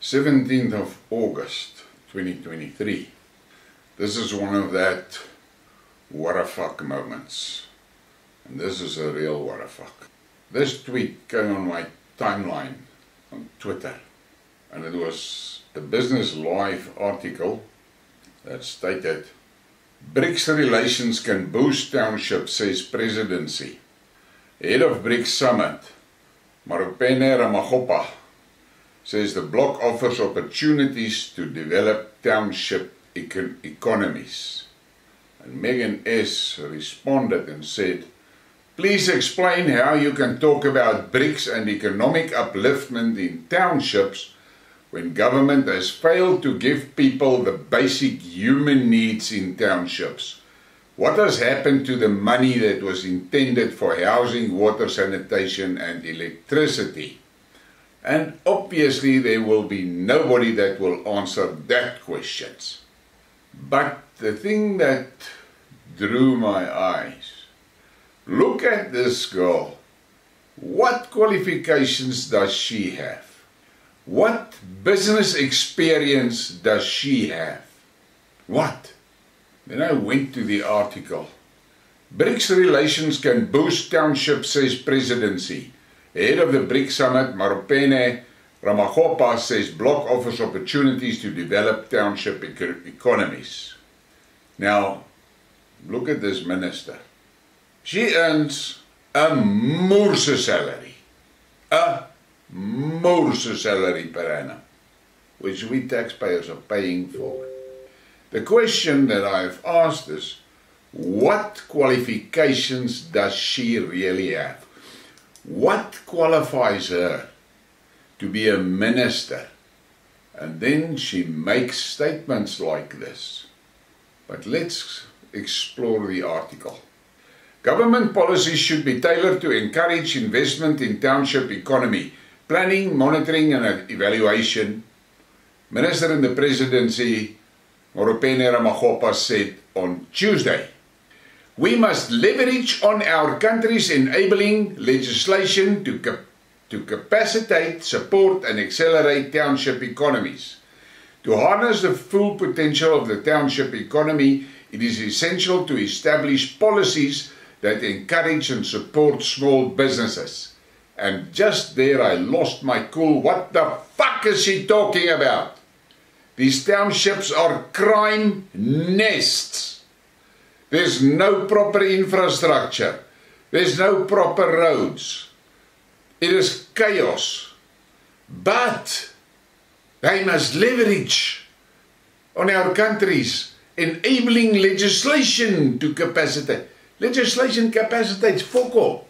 17th of August 2023. This is one of that what a fuck moments. And this is a real what a fuck. This tweet came on my timeline on Twitter. And it was a Business Live article that stated, BRICS relations can boost township, says presidency. Head of BRICS summit, Briekmerke, says the bloc offers opportunities to develop township economies. And Megan S. responded and said, please explain how you can talk about BRICS and economic upliftment in townships when government has failed to give people the basic human needs in townships. What has happened to the money that was intended for housing, water, sanitation and electricity? And obviously there will be nobody that will answer that questions. But the thing that drew my eyes, look at this girl. What qualifications does she have? What business experience does she have? What? Then I went to the article. BRICS relations can boost township, says presidency. Head of the BRICS summit, Briekmerke, says bloc offers opportunities to develop township economies. Now, look at this minister. She earns a moorse salary. A moorse salary per annum, which we taxpayers are paying for. The question that I've asked is, what qualifications does she really have? What qualifies her to be a minister? And then she makes statements like this. But let's explore the article. Government policies should be tailored to encourage investment in township economy, planning, monitoring and evaluation. Minister in the presidency, Briekmerke, said on Tuesday, we must leverage on our country's enabling legislation to capacitate, support and accelerate township economies. To harness the full potential of the township economy, it is essential to establish policies that encourage and support small businesses. And just there I lost my cool. What the fuck is she talking about? These townships are crime nests. There's no proper infrastructure. There's no proper roads. It is chaos. But they must leverage on our countries, enabling legislation to capacitate. Legislation capacitates fuck all.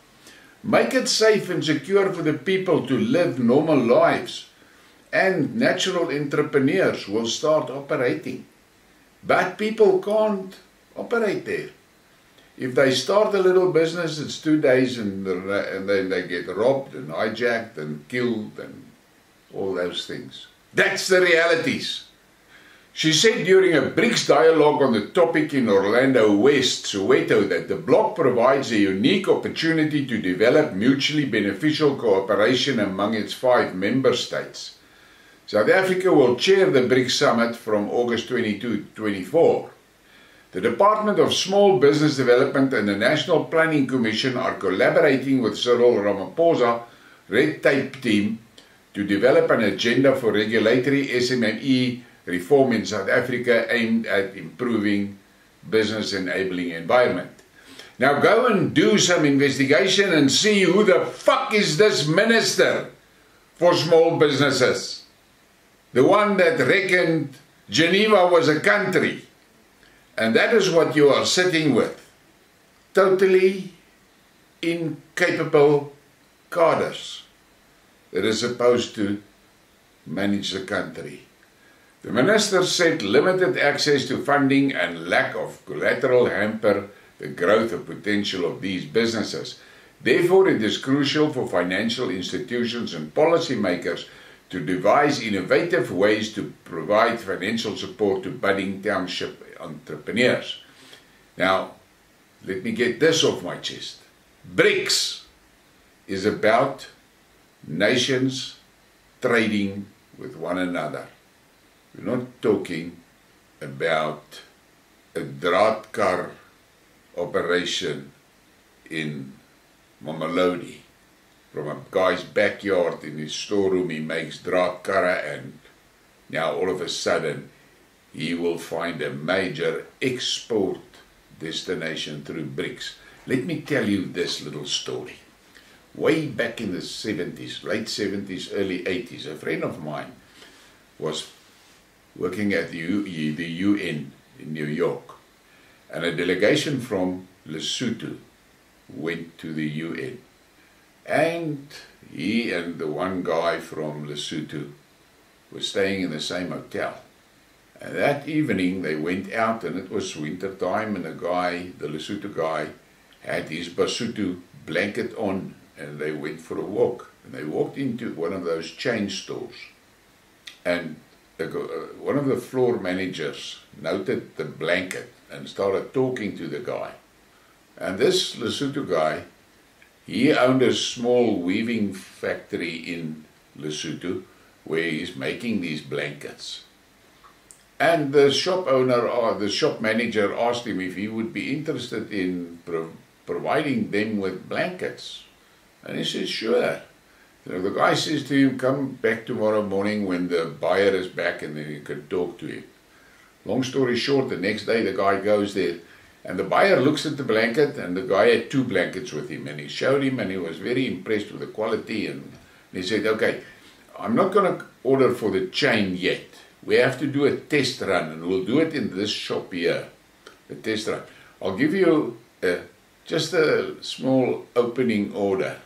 Make it safe and secure for the people to live normal lives. And natural entrepreneurs will start operating. But people can't operate there. If they start a little business, it's 2 days and then they get robbed and hijacked and killed and all those things. That's the realities. She said during a BRICS dialogue on the topic in Orlando West, Soweto, that the bloc provides a unique opportunity to develop mutually beneficial cooperation among its 5 member states. South Africa will chair the BRICS summit from August 22 to 24. The Department of Small Business Development and the National Planning Commission are collaborating with Cyril Ramaphosa's Red Tape team to develop an agenda for regulatory SME reform in South Africa aimed at improving business enabling environment. Now go and do some investigation and see who the fuck is this minister for small businesses. The one that reckoned Geneva was a country. And that is what you are sitting with. Totally incapable cadres that is supposed to manage the country. The minister said limited access to funding and lack of collateral hamper the growth of potential of these businesses. Therefore, it is crucial for financial institutions and policymakers to devise innovative ways to provide financial support to budding township entrepreneurs. Now, let me get this off my chest. BRICS is about nations trading with one another. We're not talking about a draadkar operation in Mamelodi. From a guy's backyard in his storeroom, he makes draadkarre, and now all of a sudden he will find a major export destination through BRICS. Let me tell you this little story. Way back in the 70s, late 70s, early 80s, a friend of mine was working at the UN in New York, and a delegation from Lesotho went to the UN. And he and the one guy from Lesotho were staying in the same hotel. And that evening they went out, and it was winter time, and the Lesotho guy, had his Basotho blanket on, and they went for a walk. And they walked into one of those chain stores, and one of the floor managers noted the blanket and started talking to the guy. And this Lesotho guy, he owned a small weaving factory in Lesotho where he's making these blankets. And the shop owner, or the shop manager, asked him if he would be interested in providing them with blankets. And he says, sure. So the guy says to him, come back tomorrow morning when the buyer is back, and then you can talk to him. Long story short, the next day the guy goes there, and the buyer looks at the blanket, and the guy had 2 blankets with him, and he showed him, and he was very impressed with the quality, and he said, okay, I'm not going to order for the chain yet. We have to do a test run, and we'll do it in this shop here, a test run. I'll give you just a small opening order,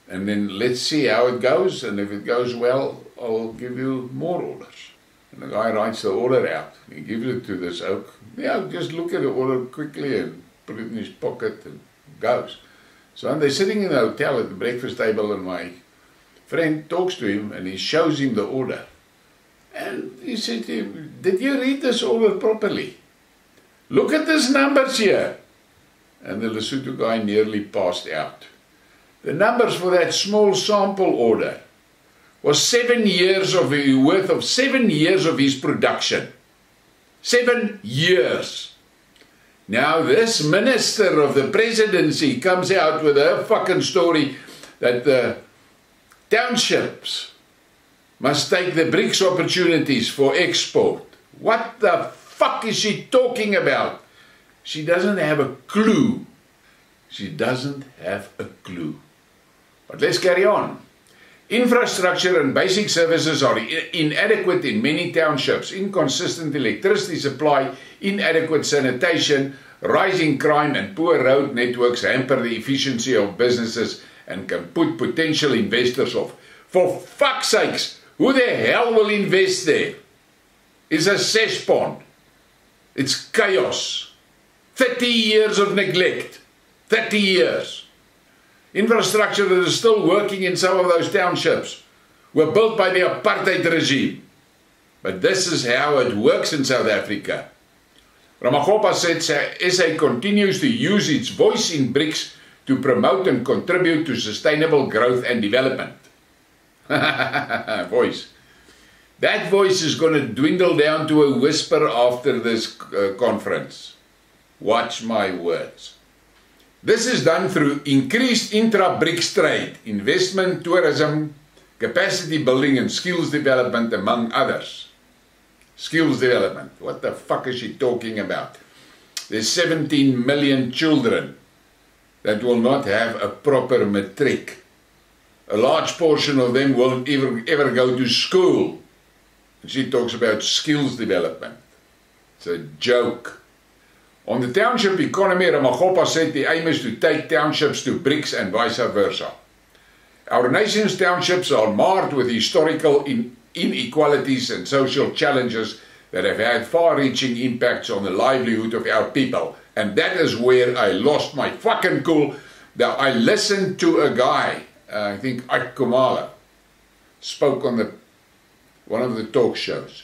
and then let's see how it goes, and if it goes well, I'll give you more orders. And the guy writes the order out. He gives it to this oak. Yeah, just look at the order quickly and put it in his pocket and goes. So they're sitting in the hotel at the breakfast table, and my friend talks to him, and he shows him the order. And he said to him, did you read this order properly? Look at these numbers here. And the Lesotho guy nearly passed out. The numbers for that small sample order was 7 years of worth of 7 years of his production. 7 years. Now this minister of the presidency comes out with a fucking story that the townships must take the BRICS opportunities for export. What the fuck is she talking about? She doesn't have a clue. She doesn't have a clue. But let's carry on. Infrastructure and basic services are inadequate in many townships. Inconsistent electricity supply, inadequate sanitation, rising crime and poor road networks hamper the efficiency of businesses and can put potential investors off. For fuck's sakes, who the hell will invest there? It's a cesspond. It's chaos. 30 years of neglect. 30 years. Infrastructure that is still working in some of those townships were built by the apartheid regime. But this is how it works in South Africa. Briekmerke said SA continues to use its voice in BRICS to promote and contribute to sustainable growth and development. Voice. That voice is going to dwindle down to a whisper after this conference. Watch my words. This is done through increased intra-BRICS trade, investment, tourism, capacity building and skills development, among others. Skills development. What the fuck is she talking about? There's 17 million children that will not have a proper matric. A large portion of them won't ever go to school. And she talks about skills development. It's a joke. On the township economy, Briekmerke said the aim is to take townships to BRICS and vice versa. Our nation's townships are marred with historical inequalities and social challenges that have had far-reaching impacts on the livelihood of our people. And that is where I lost my fucking cool. I listened to a guy, I think Ike Kumala, spoke on one of the talk shows.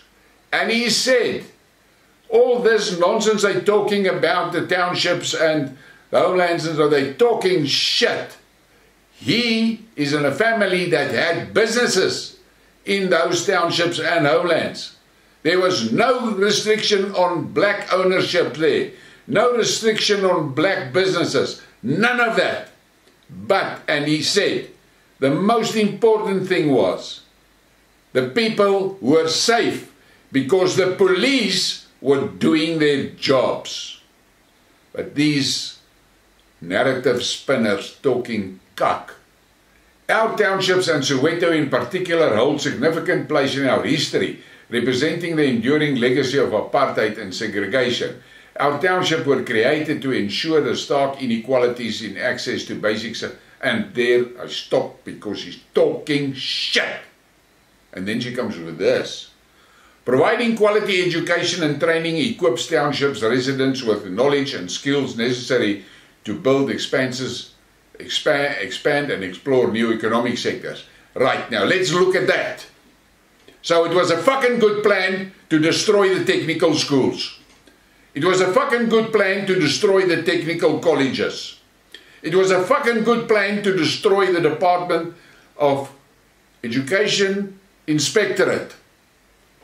And he said, all this nonsense they're talking about the townships and the homelands, and so they're talking shit. He is in a family that had businesses in those townships and homelands. There was no restriction on black ownership there. No restriction on black businesses. None of that. But, and he said, the most important thing was the people were safe because the police were doing their jobs. But these narrative spinners talking cuck. Our townships and Soweto in particular hold significant place in our history, representing the enduring legacy of apartheid and segregation. Our township were created to ensure the stark inequalities in access to basics. And there I stop because she's talking shit. And then she comes with this. Providing quality education and training equips townships residents with the knowledge and skills necessary to build expand and explore new economic sectors. Right, now let's look at that. So it was a fucking good plan to destroy the technical schools. It was a fucking good plan to destroy the technical colleges. It was a fucking good plan to destroy the Department of Education Inspectorate.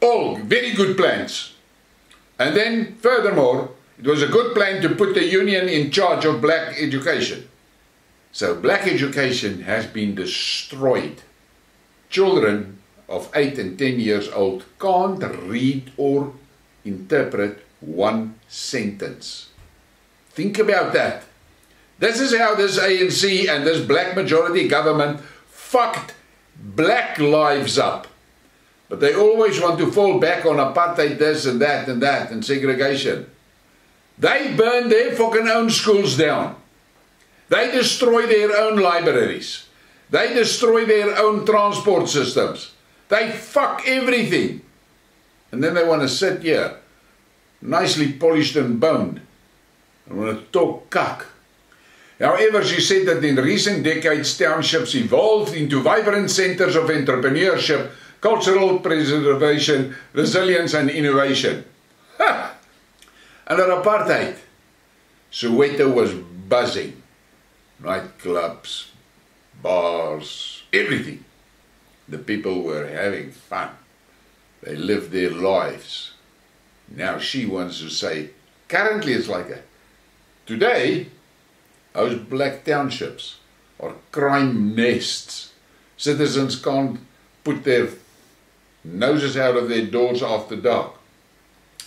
All very good plans. And then, furthermore, it was a good plan to put the union in charge of black education. So black education has been destroyed. Children of 8 and 10 years old can't read or interpret one sentence. Think about that. This is how this ANC and this black majority government fucked black lives up. But they always want to fall back on apartheid, this and that and segregation. They burn their fucking own schools down. They destroy their own libraries. They destroy their own transport systems. They fuck everything. And then they want to sit here, nicely polished and boned, and want to talk cuck. However, she said that in recent decades, townships evolved into vibrant centers of entrepreneurship, cultural preservation, resilience and innovation. Ha! Under apartheid, Soweto was buzzing. Nightclubs, bars, everything. The people were having fun. They lived their lives. Now she wants to say, currently it's like that. Today, those black townships are crime nests. Citizens can't put their noses out of their doors after dark.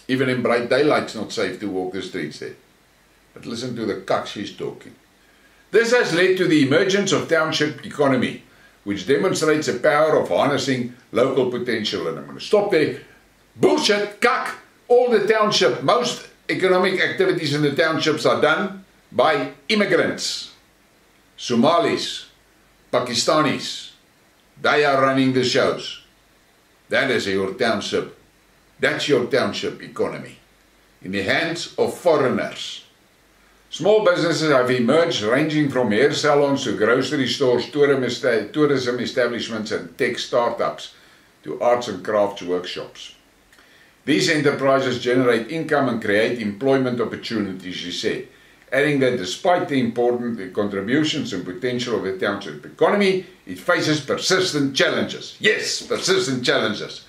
Even in bright daylight it's not safe to walk the streets there. But listen to the cuck she's talking. This has led to the emergence of township economy, which demonstrates the power of harnessing local potential. And I'm going to stop there. Bullshit, cuck. All the township, most economic activities in the townships are done by immigrants. Somalis, Pakistanis. They are running the shows. That is your township. That's your township economy. In the hands of foreigners. Small businesses have emerged, ranging from hair salons to grocery stores, tourism establishments and tech startups to arts and crafts workshops. These enterprises generate income and create employment opportunities, she said, adding that despite the important contributions and potential of the township economy, it faces persistent challenges. Yes, persistent challenges.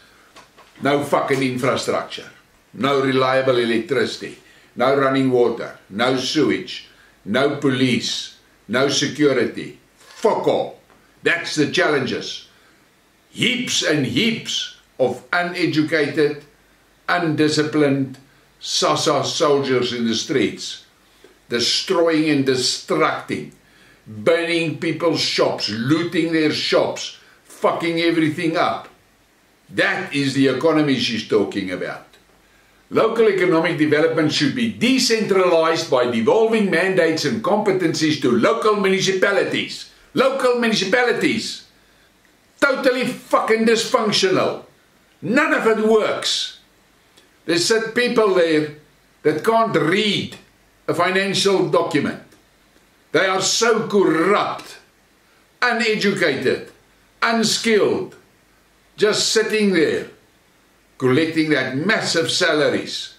No fucking infrastructure, no reliable electricity, no running water, no sewage, no police, no security. Fuck all. That's the challenges. Heaps and heaps of uneducated, undisciplined Sasa soldiers in the streets, destroying and destructing, burning people's shops, looting their shops, fucking everything up. That is the economy she's talking about. Local economic development should be decentralized by devolving mandates and competencies to local municipalities. Local municipalities. Totally fucking dysfunctional. None of it works. There's people there that can't read a financial document. They are so corrupt, uneducated, unskilled, just sitting there, collecting that massive salaries.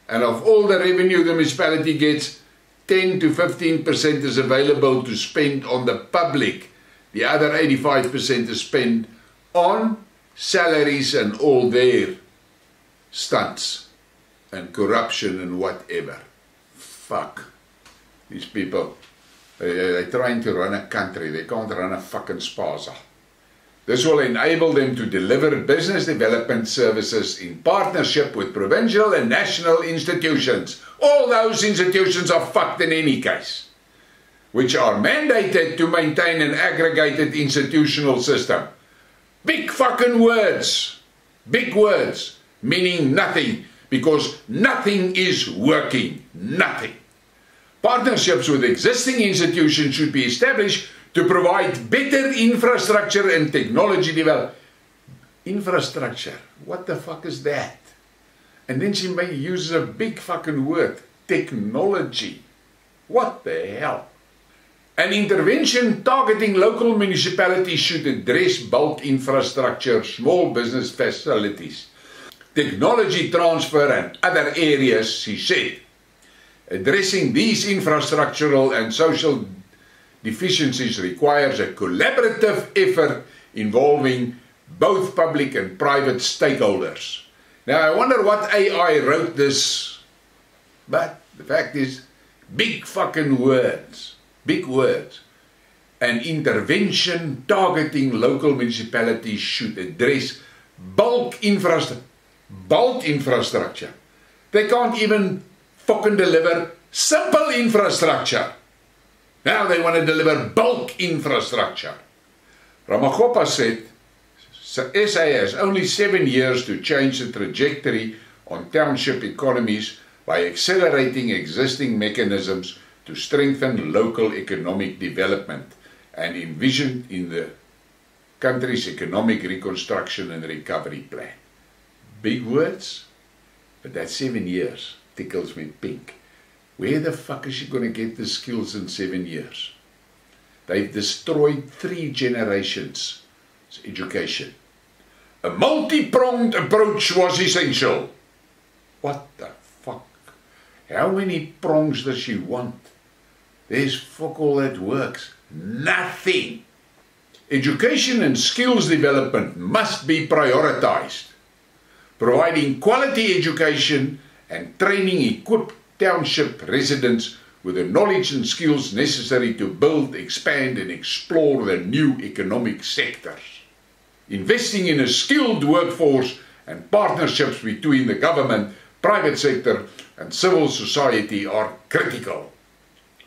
And of all the revenue the municipality gets, 10 to 15% is available to spend on the public. The other 85% is spent on salaries and all their stunts and corruption and whatever. Fuck. These people, they're trying to run a country. They can't run a fucking spaza. This will enable them to deliver business development services in partnership with provincial and national institutions. All those institutions are fucked in any case, which are mandated to maintain an aggregated institutional system. Big fucking words. Big words, meaning nothing, because nothing is working. Nothing. Partnerships with existing institutions should be established to provide better infrastructure and technology development. Infrastructure, what the fuck is that? And then she may use a big fucking word, technology. What the hell? An intervention targeting local municipalities should address bulk infrastructure, small business facilities, technology transfer and other areas, she said. Addressing these infrastructural and social deficiencies requires a collaborative effort involving both public and private stakeholders. Now I wonder what AI wrote this, but the fact is, big fucking words, big words. An intervention targeting local municipalities should address bulk infrastructure. They can't even fucking deliver simple infrastructure. Now they want to deliver bulk infrastructure. Ramaphosa said, SA has only 7 years to change the trajectory on township economies by accelerating existing mechanisms to strengthen local economic development and envisioned in the country's economic reconstruction and recovery plan. Big words, but that 7 years tickles me pink. Where the fuck is she going to get the skills in 7 years? They've destroyed 3 generations' education. A multi-pronged approach was essential. What the fuck? How many prongs does she want? There's fuck all that works. Nothing. Education and skills development must be prioritized. Providing quality education and training equipped township residents with the knowledge and skills necessary to build, expand and explore the new economic sectors. Investing in a skilled workforce and partnerships between the government, private sector and civil society are critical.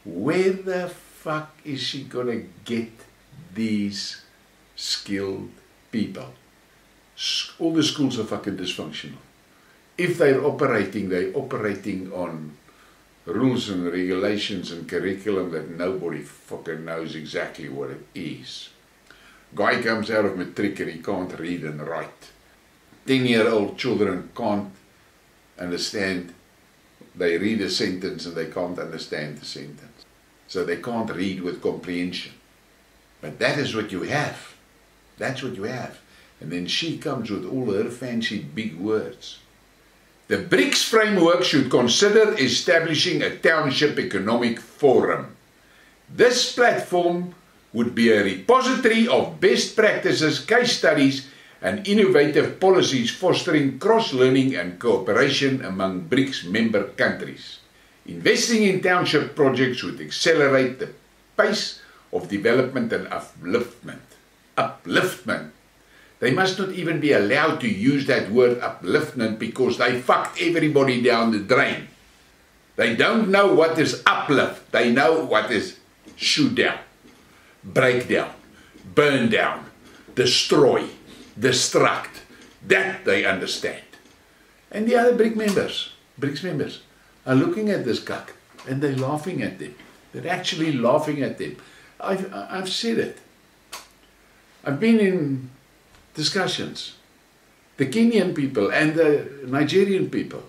Where the fuck is she gonna get these skilled people? All the schools are fucking dysfunctional. If they're operating on rules and regulations and curriculum that nobody fucking knows exactly what it is. Guy comes out of matric and he can't read and write. 10-year-old children can't understand. They read a sentence and they can't understand the sentence. So they can't read with comprehension. But that is what you have. That's what you have. And then she comes with all her fancy big words. The BRICS framework should consider establishing a township economic forum. This platform would be a repository of best practices, case studies, and innovative policies fostering cross-learning and cooperation among BRICS member countries. Investing in township projects would accelerate the pace of development and upliftment. Upliftment. They must not even be allowed to use that word upliftment because they fucked everybody down the drain. They don't know what is uplift. They know what is shoot down, break down, burn down, destroy, destruct. That they understand. And the other BRICS members are looking at this cuck and they're laughing at them. They're actually laughing at them. I've said it. I've been in discussions. The Kenyan people and the Nigerian people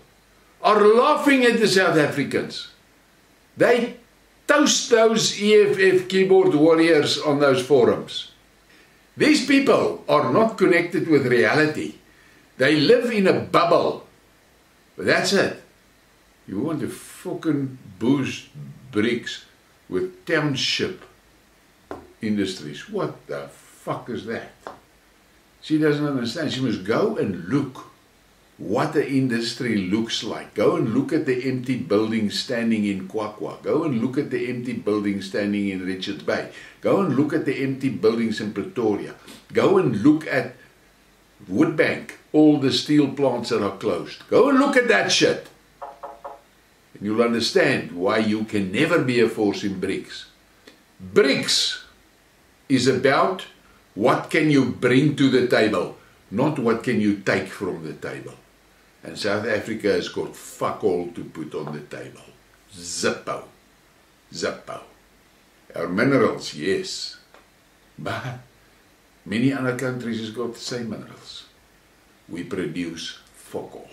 are laughing at the South Africans. They toast those EFF keyboard warriors on those forums. These people are not connected with reality. They live in a bubble. But that's it. You want to fucking boost BRICS with township industries. What the fuck is that? She doesn't understand. She must go and look what the industry looks like. Go and look at the empty buildings standing in Kwakwa. Go and look at the empty buildings standing in Richards Bay. Go and look at the empty buildings in Pretoria. Go and look at Woodbank, all the steel plants that are closed. Go and look at that shit. And you'll understand why you can never be a force in BRICS. BRICS is about what can you bring to the table, not what can you take from the table. And South Africa has got fuck all to put on the table. Zippo. Zippo. Our minerals, yes. But many other countries has got the same minerals. We produce fuck all.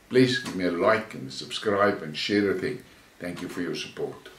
Please give me a like and subscribe and share a thing. Thank you for your support.